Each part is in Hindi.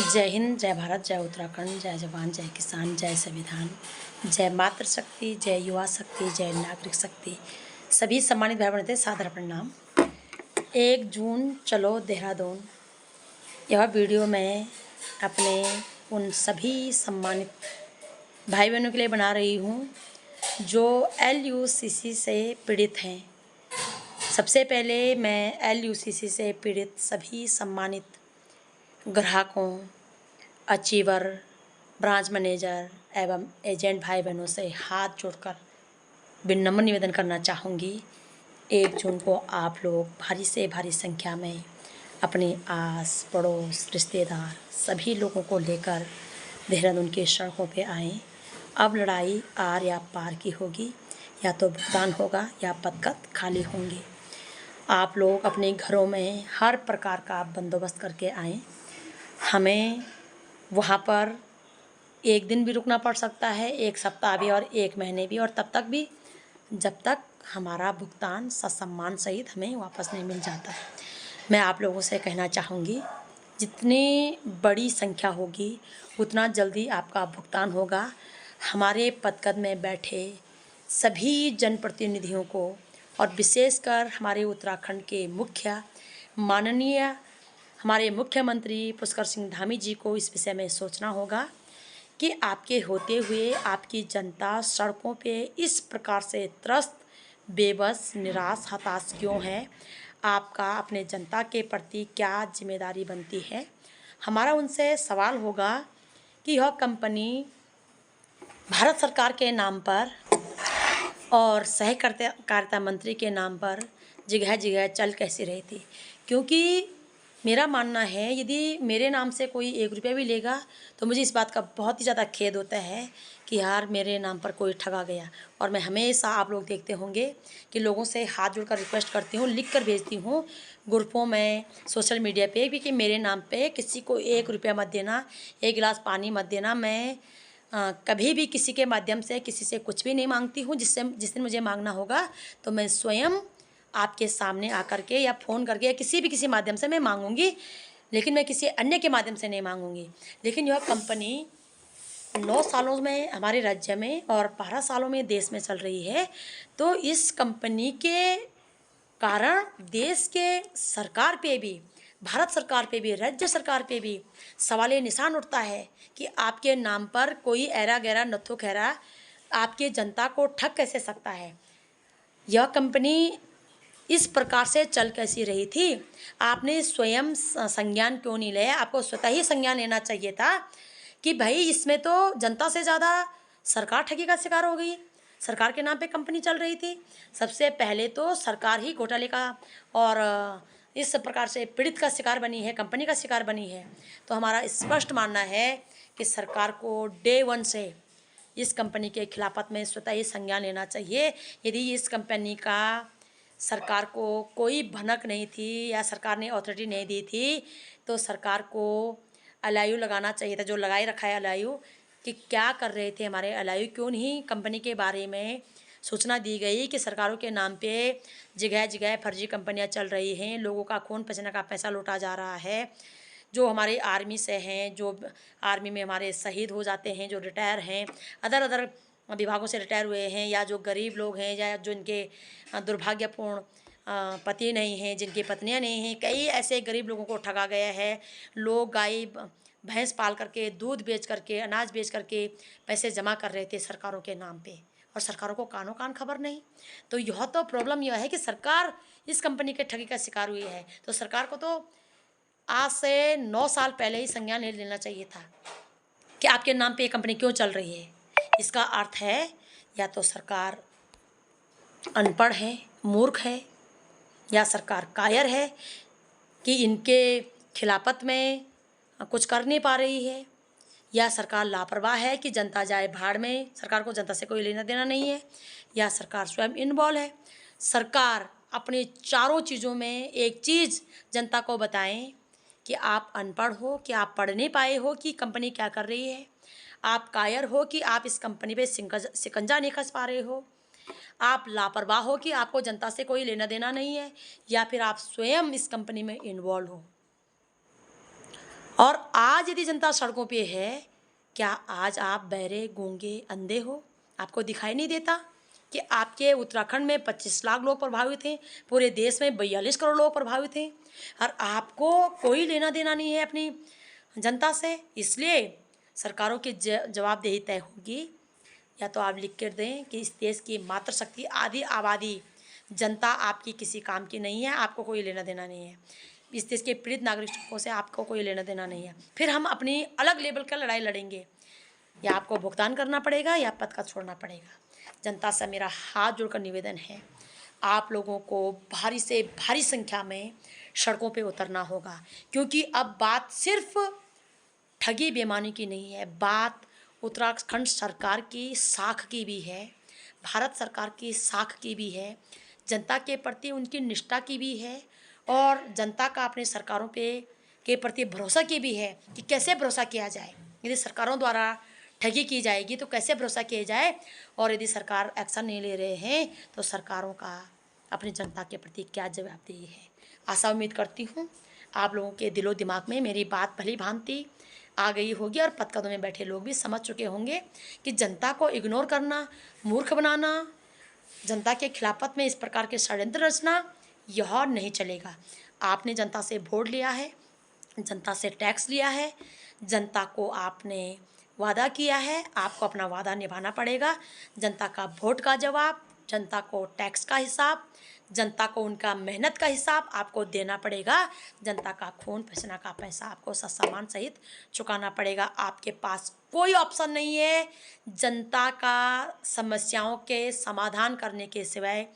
जय हिंद, जय भारत, जय उत्तराखंड, जय जवान, जय किसान, जय संविधान, जय मातृशक्ति, जय युवा शक्ति, जय नागरिक शक्ति। सभी सम्मानित भाई बहनों सादर प्रणाम। 1 जून चलो देहरादून, यह वीडियो मैं अपने उन सभी सम्मानित भाई बहनों के लिए बना रही हूँ जो LUCC से पीड़ित हैं। सबसे पहले मैं LUCC से पीड़ित सभी सम्मानित ग्राहकों, अचीवर, ब्रांच मैनेजर एवं एजेंट भाई बहनों से हाथ जोड़कर विनम्र निवेदन करना चाहूँगी। 1 जून को आप लोग भारी से भारी संख्या में अपने आस पड़ोस, रिश्तेदार सभी लोगों को लेकर देहरादून की सड़कों पे आएँ। अब लड़ाई आर या पार की होगी, या तो भुगतान होगा या पदकत खाली होंगे। आप लोग अपने घरों में हर प्रकार का बंदोबस्त करके आएँ। हमें वहाँ पर 1 दिन भी रुकना पड़ सकता है, 1 सप्ताह भी और 1 महीने भी, और तब तक भी जब तक हमारा भुगतान ससम्मान सहित हमें वापस नहीं मिल जाता। मैं आप लोगों से कहना चाहूँगी, जितनी बड़ी संख्या होगी उतना जल्दी आपका भुगतान होगा। हमारे पदकद में बैठे सभी जनप्रतिनिधियों को और विशेषकर हमारे उत्तराखंड के माननीय हमारे मुख्यमंत्री पुष्कर सिंह धामी जी को इस विषय में सोचना होगा कि आपके होते हुए आपकी जनता सड़कों पे इस प्रकार से त्रस्त, बेबस, निराश, हताश क्यों है। आपका अपने जनता के प्रति क्या जिम्मेदारी बनती है। हमारा उनसे सवाल होगा कि यह कंपनी भारत सरकार के नाम पर और सहकारिता मंत्री के नाम पर जगह जगह चल कैसी रही थी। क्योंकि मेरा मानना है, यदि मेरे नाम से कोई 1 रुपया भी लेगा तो मुझे इस बात का बहुत ही ज़्यादा खेद होता है कि यार मेरे नाम पर कोई ठगा गया। और मैं हमेशा, आप लोग देखते होंगे कि लोगों से हाथ जोड़कर रिक्वेस्ट करती हूँ, लिख कर भेजती हूँ ग्रुपों में, सोशल मीडिया पे भी, कि मेरे नाम पे किसी को 1 रुपया मत देना, 1 गिलास पानी मत देना। मैं कभी भी किसी के माध्यम से किसी से कुछ भी नहीं मांगती हूँ। जिस दिन मुझे मांगना होगा तो मैं स्वयं आपके सामने आकर के या फ़ोन करके या किसी माध्यम से मैं मांगूंगी, लेकिन मैं किसी अन्य के माध्यम से नहीं मांगूंगी। लेकिन यह कंपनी 9 सालों में हमारे राज्य में और 12 सालों में देश में चल रही है, तो इस कंपनी के कारण देश के सरकार पे भी, भारत सरकार पे भी, राज्य सरकार पे भी सवाल निशान उठता है कि आपके नाम पर कोई ऐरा गैरा नत्थो खैरा आपके जनता को ठग कैसे सकता है। यह कंपनी इस प्रकार से चल कैसी रही थी। आपने स्वयं संज्ञान क्यों नहीं लिया। आपको स्वतः ही संज्ञान लेना चाहिए था कि भाई इसमें तो जनता से ज़्यादा सरकार ठगी का शिकार हो गई। सरकार के नाम पे कंपनी चल रही थी। सबसे पहले तो सरकार ही घोटाले का और इस प्रकार से पीड़ित का शिकार बनी है, कंपनी का शिकार बनी है। तो हमारा स्पष्ट मानना है कि सरकार को डे 1 से इस कंपनी के खिलाफत में स्वतः ही संज्ञान लेना चाहिए। यदि इस कंपनी का सरकार को कोई भनक नहीं थी या सरकार ने अथॉरिटी नहीं दी थी, तो सरकार को LIU लगाना चाहिए था, जो लगाए रखा है LIU, कि क्या कर रहे थे हमारे LIU। क्यों नहीं कंपनी के बारे में सूचना दी गई कि सरकारों के नाम पे जगह जगह फर्जी कंपनियां चल रही हैं, लोगों का खून पसीना का पैसा लूटा जा रहा है। जो हमारे आर्मी से हैं, जो आर्मी में हमारे शहीद हो जाते हैं, जो रिटायर हैं, अदर विभागों से रिटायर हुए हैं, या जो गरीब लोग हैं, या जो इनके दुर्भाग्यपूर्ण पति नहीं हैं, जिनकी पत्नियां नहीं हैं, कई ऐसे गरीब लोगों को ठगा गया है। लोग गाय भैंस पाल करके, दूध बेच करके, अनाज बेच करके पैसे जमा कर रहे थे सरकारों के नाम पे, और सरकारों को कानों कान खबर नहीं। तो यह तो प्रॉब्लम यह है कि सरकार इस कंपनी के ठगी का शिकार हुई है। तो सरकार को तो आज से 9 साल पहले ही संज्ञान ले लेना चाहिए था कि आपके नाम पे ये कंपनी क्यों चल रही है। इसका अर्थ है या तो सरकार अनपढ़ है, मूर्ख है, या सरकार कायर है कि इनके खिलाफत में कुछ कर नहीं पा रही है, या सरकार लापरवाह है कि जनता जाए भाड़ में, सरकार को जनता से कोई लेना देना नहीं है, या सरकार स्वयं इन्वॉल्व है। सरकार अपने चारों चीज़ों में एक चीज़ जनता को बताएं कि आप अनपढ़ हो, कि आप पढ़ नहीं पाए हो कि कंपनी क्या कर रही है, आप कायर हो कि आप इस कंपनी पे शिकंजा नहीं कस पा रहे हो, आप लापरवाह हो कि आपको जनता से कोई लेना देना नहीं है, या फिर आप स्वयं इस कंपनी में इन्वॉल्व हो। और आज आज यदि जनता सड़कों पे है, क्या आज आप बहरे, गूंगे, अंधे हो? आपको दिखाई नहीं देता कि आपके उत्तराखंड में 25 लाख लोग प्रभावित हैं, पूरे देश में 42 करोड़ लोग प्रभावित हैं, और आपको कोई लेना देना नहीं है अपनी जनता से। इसलिए सरकारों की जवाबदेही तय होगी। या तो आप लिख कर दें कि इस देश की मातृशक्ति आधी आबादी जनता आपकी किसी काम की नहीं है, आपको कोई लेना देना नहीं है। इस देश के पीड़ित नागरिकों से आपको कोई लेना देना नहीं है। फिर हम अपनी अलग लेवल का लड़ाई लड़ेंगे, या आपको भुगतान करना पड़ेगा या पद का छोड़ना पड़ेगा। जनता से मेरा हाथ जोड़कर निवेदन है, आप लोगों को भारी से भारी संख्या में सड़कों पे उतरना होगा, क्योंकि अब बात सिर्फ ठगी बेईमानी की नहीं है, बात उत्तराखंड सरकार की साख की भी है, भारत सरकार की साख की भी है, जनता के प्रति उनकी निष्ठा की भी है, और जनता का अपने सरकारों के प्रति भरोसा की भी है कि कैसे भरोसा किया जाए। यदि सरकारों द्वारा ठगी की जाएगी तो कैसे भरोसा किया जाए, और यदि सरकार एक्शन नहीं ले रहे हैं तो सरकारों का अपनी जनता के प्रति क्या जवाबदेही है। आशा उम्मीद करती हूँ आप लोगों के दिलो दिमाग में मेरी बात भली भांति आ गई होगी, और पदकदों में बैठे लोग भी समझ चुके होंगे कि जनता को इग्नोर करना, मूर्ख बनाना, जनता के खिलाफत में इस प्रकार के षड्यंत्र रचना, यह नहीं चलेगा। आपने जनता से वोट लिया है, जनता से टैक्स लिया है, जनता को आपने वादा किया है, आपको अपना वादा निभाना पड़ेगा। जनता का वोट का जवाब, जनता को टैक्स का हिसाब, जनता को उनका मेहनत का हिसाब आपको देना पड़ेगा। जनता का खून पसीना का पैसा आपको सम्मान सहित चुकाना पड़ेगा। आपके पास कोई ऑप्शन नहीं है जनता का समस्याओं के समाधान करने के सिवाय,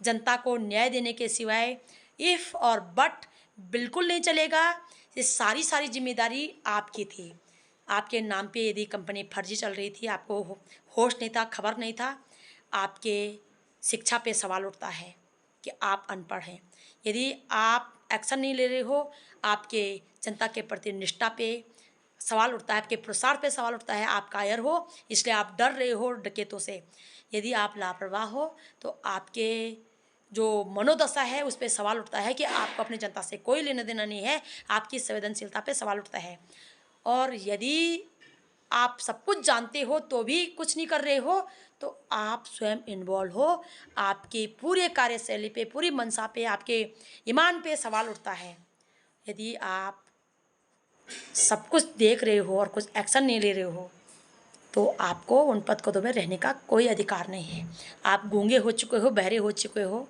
जनता को न्याय देने के सिवाय। इफ़ और बट बिल्कुल नहीं चलेगा। ये सारी जिम्मेदारी आपकी थी। आपके नाम पे यदि कंपनी फर्जी चल रही थी, आपको होश नहीं था, खबर नहीं था, आपके शिक्षा पे सवाल उठता है कि आप अनपढ़ हैं। यदि आप एक्शन नहीं ले रहे हो, आपके जनता के प्रति निष्ठा पे सवाल उठता है, आपके प्रसार पे सवाल उठता है, आप कायर हो, इसलिए आप डर रहे हो डकैतों से। यदि आप लापरवाह हो तो आपके जो मनोदशा है उस पर सवाल उठता है कि आपको अपनी जनता से कोई लेना देना नहीं है, आपकी संवेदनशीलता पे सवाल उठता है। और यदि आप सब कुछ जानते हो तो भी कुछ नहीं कर रहे हो, तो आप स्वयं इन्वॉल्व हो। आपकी पूरे कार्यशैली पे, पूरी मंशा पे, आपके ईमान पे सवाल उठता है। यदि आप सब कुछ देख रहे हो और कुछ एक्शन नहीं ले रहे हो तो आपको उन पदकों में रहने का कोई अधिकार नहीं है। आप गूंगे हो चुके हो, बहरे हो चुके हो,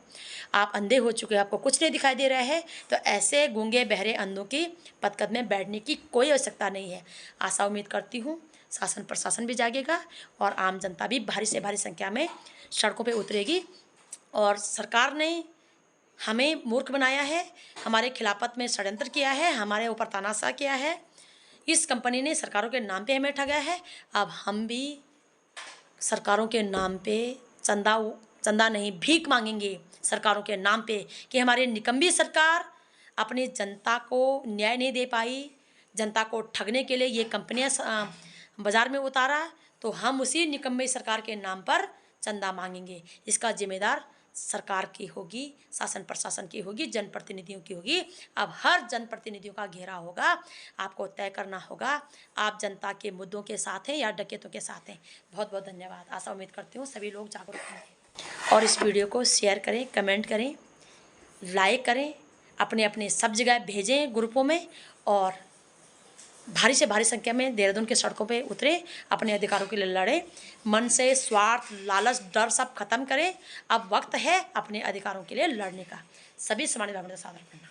आप अंधे हो चुके हो, आपको कुछ नहीं दिखाई दे रहा है, तो ऐसे गूंगे बहरे अंधों की पदकद में बैठने की कोई आवश्यकता नहीं है। आशा उम्मीद करती हूँ शासन प्रशासन भी जागेगा और आम जनता भी भारी से भारी संख्या में सड़कों पे उतरेगी। और सरकार ने हमें मूर्ख बनाया है, हमारे खिलाफत में षड्यंत्र किया है, हमारे ऊपर तानाशाह किया है। इस कंपनी ने सरकारों के नाम पे हमें ठगा है। अब हम भी सरकारों के नाम पे चंदा नहीं, भीख मांगेंगे सरकारों के नाम पे कि हमारी निकम्मी सरकार अपनी जनता को न्याय नहीं दे पाई, जनता को ठगने के लिए ये कंपनियां बाज़ार में उतारा, तो हम उसी निकम्मी सरकार के नाम पर चंदा मांगेंगे। इसका जिम्मेदार सरकार की होगी, शासन प्रशासन की होगी, जनप्रतिनिधियों की होगी। अब हर जनप्रतिनिधियों का घेरा होगा, आपको तय करना होगा आप जनता के मुद्दों के साथ हैं या डकैतों के साथ हैं। बहुत बहुत धन्यवाद। आशा उम्मीद करती हूँ सभी लोग जागरूक होंगे और इस वीडियो को शेयर करें, कमेंट करें, लाइक करें, अपने अपने सब जगह भेजें ग्रुपों में, और भारी से भारी संख्या में देहरादून के सड़कों पे उतरे, अपने अधिकारों के लिए लड़े। मन से स्वार्थ, लालच, डर सब खत्म करें। अब वक्त है अपने अधिकारों के लिए लड़ने का। सभी सम्मानित सादर करना।